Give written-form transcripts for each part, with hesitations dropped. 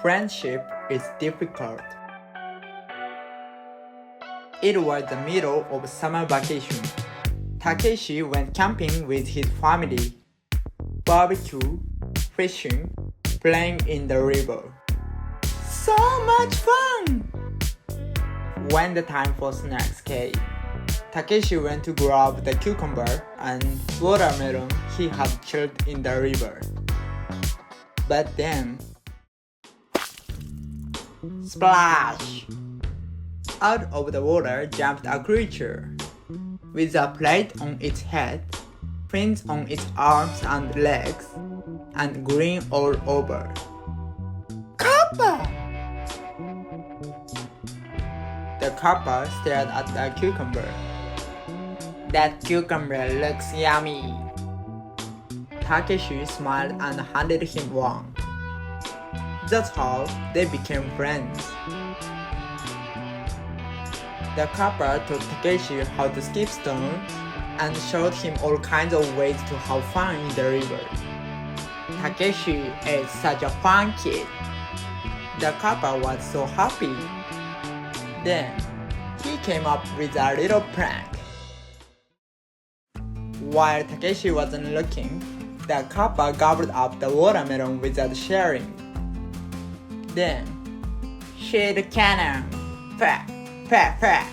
Friendship is difficult. It was the middle of summer vacation. Takeshi went camping with his family. Barbecue, fishing, playing in the river. So much fun! When the time for snacks came, Takeshi went to grab the cucumber and watermelon he had chilled in the river. But then, splash! Out of the water jumped a creature, with a plate on its head, fins on its arms and legs, and green all over. Kappa! The kappa stared at the cucumber. That cucumber looks yummy. Takeshi smiled and handed him one. That's how they became friends. The kappa taught Takeshi how to skip stones and showed him all kinds of ways to have fun in the river. Takeshi is such a fun kid. The kappa was so happy. Then, he came up with a little prank. While Takeshi wasn't looking, the kappa gobbled up the watermelon without sharing. Then, shoot the cannon! Fa! Fa! Fa!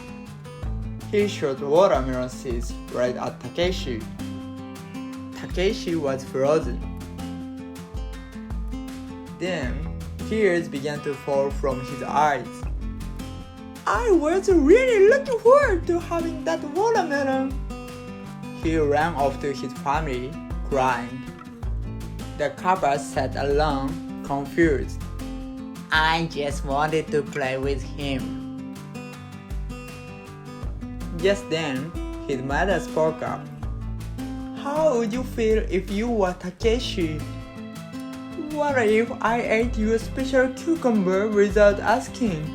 He shot watermelon seeds right at Takeshi. Takeshi was frozen. Then, tears began to fall from his eyes. I was really looking forward to having that watermelon. He ran off to his family, crying. The kappa sat alone, confused. I just wanted to play with him. Just then, his mother spoke up. How would you feel if you were Takeshi? What if I ate your special cucumber without asking?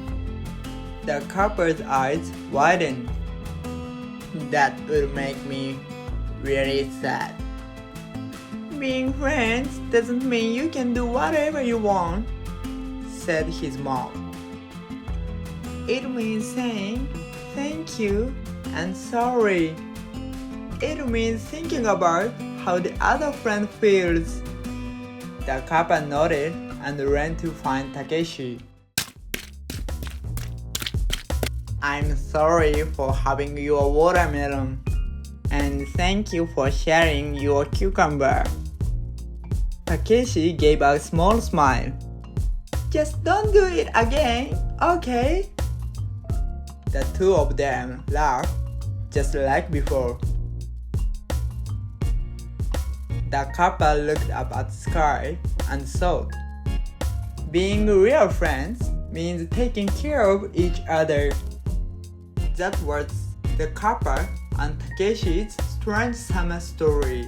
The kappa's eyes widened. That would make me really sad. Being friends doesn't mean you can do whatever you want, said his mom. It means saying thank you and sorry. It means thinking about how the other friend feels. The kappa nodded and ran to find Takeshi. I'm sorry for having your watermelon, and thank you for sharing your cucumber. Takeshi gave a small smile. Just don't do it again, okay? The two of them laughed, just like before. The kappa looked up at the sky and thought, being real friends means taking care of each other. That was the kappa and Takeshi's strange summer story.